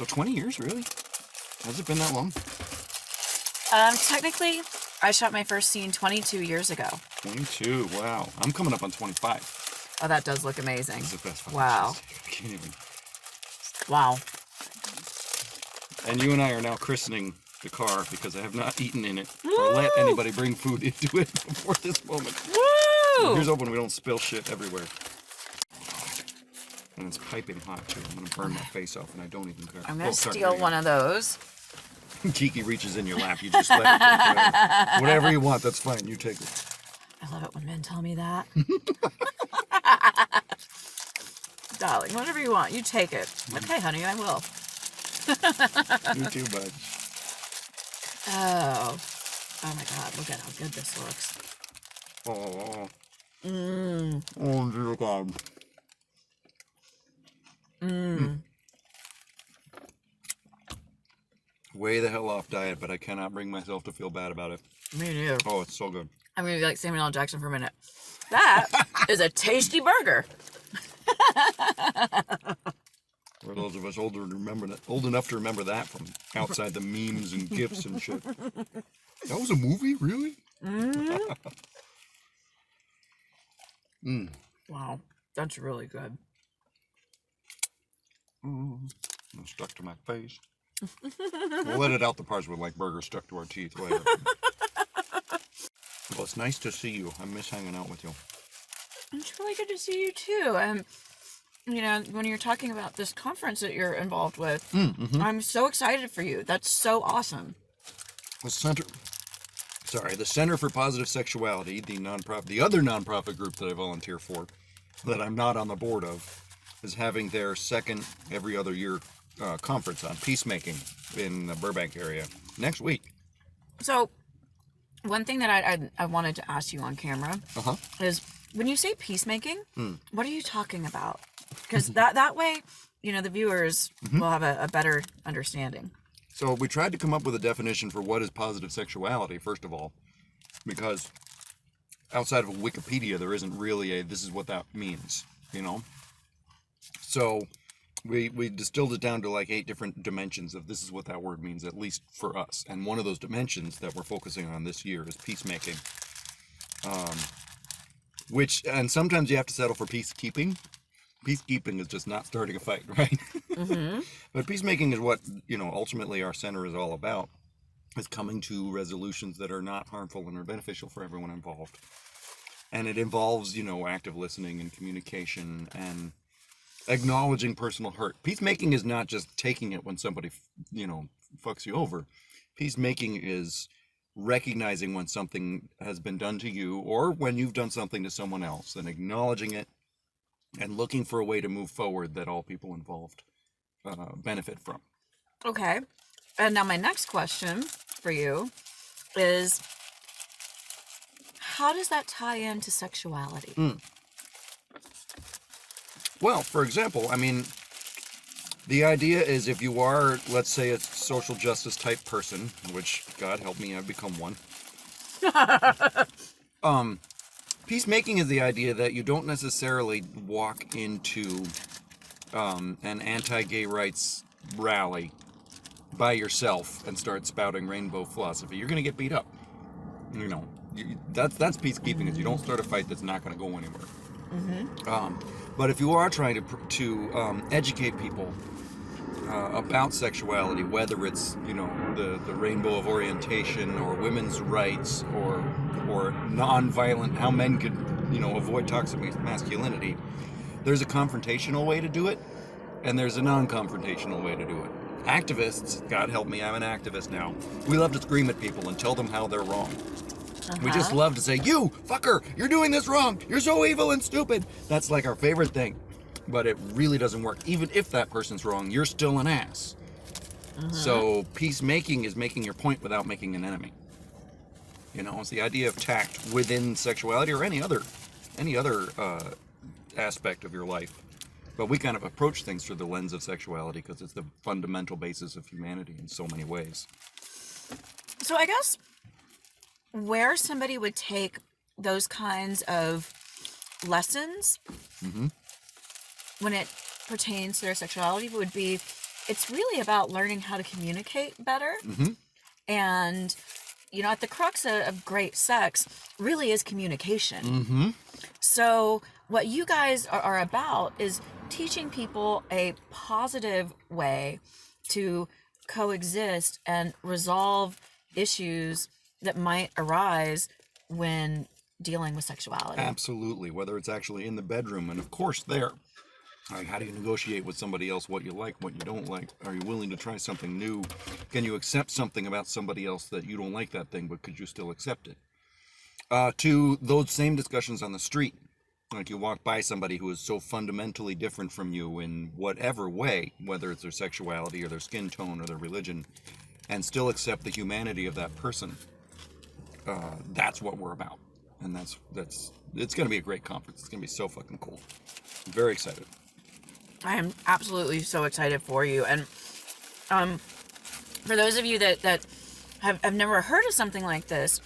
So 20 years, really? Has it been that long? Technically, I shot my first scene 22 years ago. 22, wow. I'm coming up on 25. Oh, that does look amazing. This is the best. Wow. I can't even. Wow. And you and I are now christening the car because I have not eaten in it or let anybody bring food into it before this moment. Woo! So here's hoping we don't spill shit everywhere. And it's piping hot too. I'm gonna burn my face off, and I don't even care. I'm gonna steal one of those. Kiki reaches in your lap. You just let her take it. Whatever you want, that's fine. You take it. I love it when men tell me that. Darling, whatever you want, you take it. Okay, honey, I will. You too, bud. Oh. Oh my God, look at how good this looks. Oh. Mmm. Oh, dear God. Mmm. Way the hell off diet, but I cannot bring myself to feel bad about it. Me too. Oh, it's so good. I'm gonna be like Samuel L. Jackson for a minute. That is a tasty burger. For those of us old enough to remember that from outside the memes and gifs and shit. That was a movie, really? Mm. Wow, that's really good. It stuck to my face. We'll let it out the parts with like burgers stuck to our teeth later. Well, it's nice to see you. I miss hanging out with you. It's really good to see you too. You know, when you're talking about this conference that you're involved with, I'm so excited for you. That's so awesome. The Center for Positive Sexuality, the other nonprofit group that I volunteer for, that I'm not on the board of, is having their second every other year conference on peacemaking in the Burbank area next week. So, one thing that I wanted to ask you on camera is, when you say peacemaking, what are you talking about? Because that way, you know, the viewers will have a better understanding. So we tried to come up with a definition for what is positive sexuality, first of all, because outside of Wikipedia, there isn't really this is what that means, you know? So we distilled it down to like 8 different dimensions of this is what that word means, at least for us. And one of those dimensions that we're focusing on this year is peacemaking. And sometimes you have to settle for peacekeeping. Peacekeeping is just not starting a fight, right? But peacemaking is what, you know, ultimately our center is all about, is coming to resolutions that are not harmful and are beneficial for everyone involved. And it involves, you know, active listening and communication and acknowledging personal hurt. Peacemaking is not just taking it when somebody, you know, fucks you over. Peacemaking is recognizing when something has been done to you or when you've done something to someone else and acknowledging it and looking for a way to move forward that all people involved benefit from. Okay. And now my next question for you is, how does that tie into sexuality? Well, for example, I mean, the idea is if you are, let's say, a social justice type person, which, God help me, I've become one. Peacemaking is the idea that you don't necessarily walk into an anti-gay rights rally by yourself and start spouting rainbow philosophy. You're going to get beat up. You know, that's peacekeeping. Is you don't start a fight that's not going to go anywhere. But if you are trying to educate people about sexuality, whether it's, you know, the rainbow of orientation or women's rights or non-violent, how men could, you know, avoid toxic masculinity, there's a confrontational way to do it, and there's a non-confrontational way to do it. Activists, God help me, I'm an activist now. We love to scream at people and tell them how they're wrong. We just love to say, you fucker, you're doing this wrong. You're so evil and stupid. That's like our favorite thing. But it really doesn't work. Even if that person's wrong, you're still an ass. So peacemaking is making your point without making an enemy. You know, it's the idea of tact within sexuality or any other aspect of your life. But we kind of approach things through the lens of sexuality because it's the fundamental basis of humanity in so many ways. So I guess where somebody would take those kinds of lessons when it pertains to their sexuality would be it's really about learning how to communicate better. Mm-hmm. And, at the crux of great sex really is communication. Mm-hmm. So what you guys are about is teaching people a positive way to coexist and resolve issues that might arise when dealing with sexuality. Absolutely. Whether it's actually in the bedroom, and of course there. Like, how do you negotiate with somebody else what you like, what you don't like? Are you willing to try something new? Can you accept something about somebody else that you don't like that thing, but could you still accept it? To those same discussions on the street. Like, you walk by somebody who is so fundamentally different from you in whatever way, whether it's their sexuality or their skin tone or their religion, and still accept the humanity of that person. That's what we're about. And that's it's going to be a great conference. It's going to be so fucking cool. I'm very excited. I am absolutely so excited for you. And for those of you that have never heard of something like this,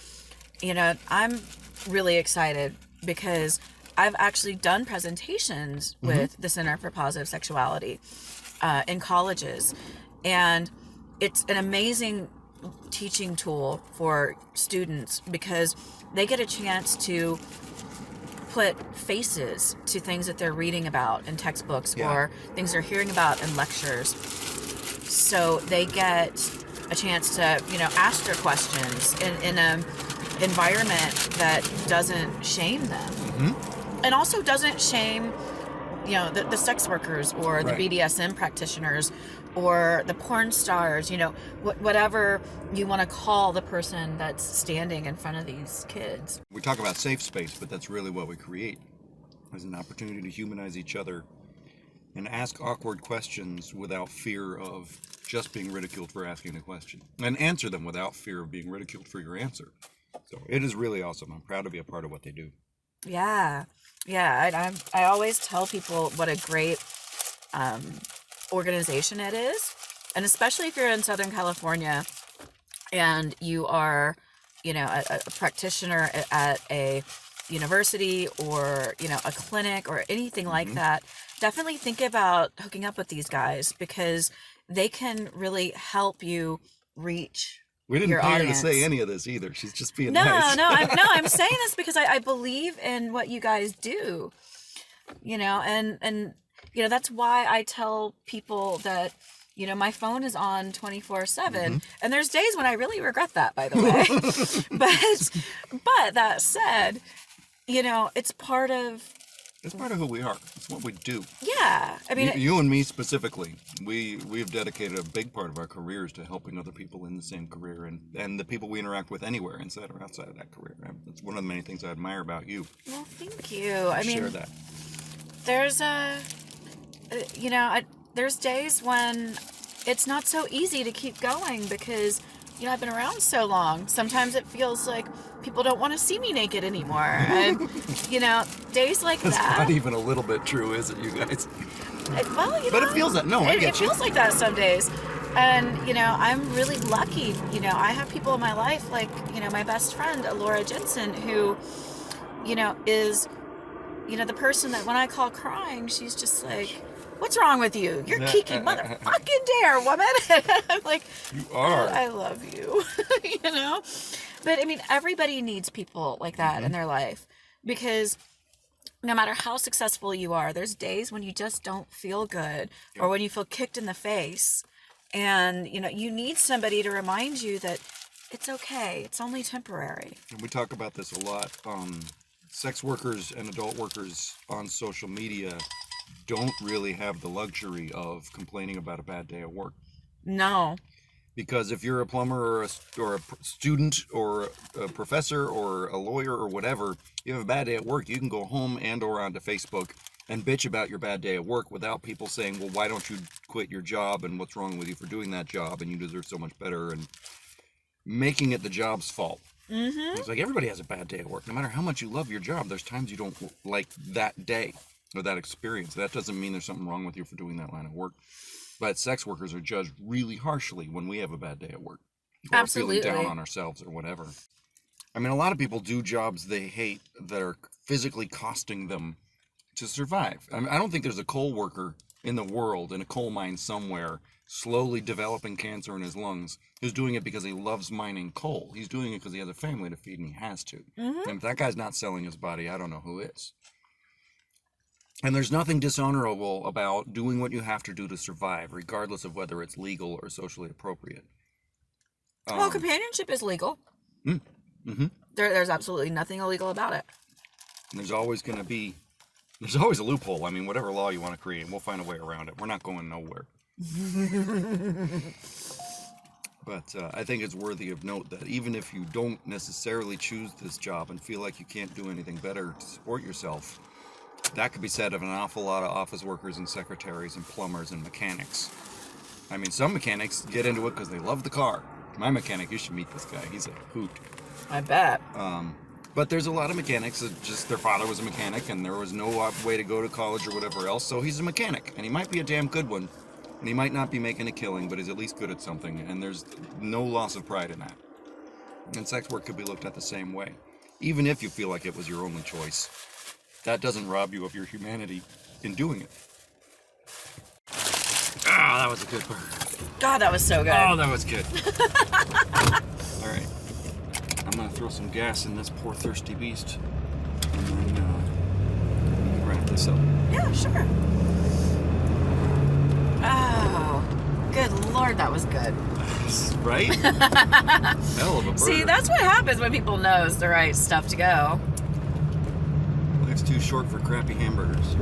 I'm really excited because I've actually done presentations with the Center for Positive Sexuality in colleges. And it's an amazing teaching tool for students because they get a chance to put faces to things that they're reading about in textbooks or things they're hearing about in lectures. So they get a chance to, ask their questions in an environment that doesn't shame them. And also doesn't shame, the sex workers or the BDSM practitioners or the porn stars, whatever you want to call the person that's standing in front of these kids. We talk about safe space, but that's really what we create. As an opportunity to humanize each other and ask awkward questions without fear of just being ridiculed for asking a question. And answer them without fear of being ridiculed for your answer. So it is really awesome. I'm proud to be a part of what they do. Yeah. I always tell people what a great organization it is, and especially if you're in Southern California and you are, a practitioner at a university or a clinic or anything like that. Definitely think about hooking up with these guys because they can really help you reach. We didn't your pay audience. her to say any of this either. She's just being No, nice. I'm saying this because I believe in what you guys do, and that's why I tell people that, my phone is on 24/7, and there's days when I really regret that, by the way. but that said, it's part of who we are. It's what we do. Yeah. I mean, you and me specifically, we've dedicated a big part of our careers to helping other people in the same career and the people we interact with anywhere inside or outside of that career. That's one of the many things I admire about you. Well, thank you. I mean, share that. There's there's days when it's not so easy to keep going because, I've been around so long. Sometimes it feels like people don't want to see me naked anymore. And, days like That's that. not even a little bit true, is it, you guys? But it feels that. No, I get you. It feels like that some days. And, I'm really lucky. I have people in my life like, my best friend, Laura Jensen, who, is, the person that when I call crying, she's just like, what's wrong with you? You're Kiki motherfucking dare, woman. I'm like, you are. I love you, But I mean, everybody needs people like that in their life because no matter how successful you are, there's days when you just don't feel good or when you feel kicked in the face. And, you need somebody to remind you that it's okay. It's only temporary. And we talk about this a lot. Sex workers and adult workers on social media don't really have the luxury of complaining about a bad day at work. No. Because if you're a plumber or a student or a professor or a lawyer or whatever, you have a bad day at work, you can go home and or onto Facebook and bitch about your bad day at work without people saying, well, why don't you quit your job and what's wrong with you for doing that job and you deserve so much better, and making it the job's fault. It's like everybody has a bad day at work. No matter how much you love your job, there's times you don't like that day or that experience. That doesn't mean there's something wrong with you for doing that line of work. But sex workers are judged really harshly when we have a bad day at work. Or Absolutely. feeling down on ourselves or whatever. I mean, a lot of people do jobs they hate that are physically costing them to survive. I mean, I don't think there's a coal worker in the world, in a coal mine somewhere, slowly developing cancer in his lungs, who's doing it because he loves mining coal. He's doing it because he has a family to feed and he has to. And if that guy's not selling his body, I don't know who is. And there's nothing dishonorable about doing what you have to do to survive, regardless of whether it's legal or socially appropriate. Well, companionship is legal. There's absolutely nothing illegal about it. There's always going to be, there's always a loophole. I mean, whatever law you want to create, we'll find a way around it. We're not going nowhere. But I think it's worthy of note that even if you don't necessarily choose this job and feel like you can't do anything better to support yourself, that could be said of an awful lot of office workers and secretaries and plumbers and mechanics. I mean, some mechanics get into it because they love the car. My mechanic, you should meet this guy. He's a hoot. I bet. But there's a lot of mechanics that just their father was a mechanic and there was no way to go to college or whatever else, so he's a mechanic. And he might be a damn good one. And he might not be making a killing, but he's at least good at something. And there's no loss of pride in that. And sex work could be looked at the same way. Even if you feel like it was your only choice, that doesn't rob you of your humanity in doing it. Ah, that was a good burger. God, that was so good. Oh, that was good. All right. I'm going to throw some gas in this poor thirsty beast. And then we can wrap this up. Yeah, sure. Oh, good Lord, that was good. Right? Hell of a burger. See, that's what happens when people know it's the right stuff to go. Life's too short for crappy hamburgers.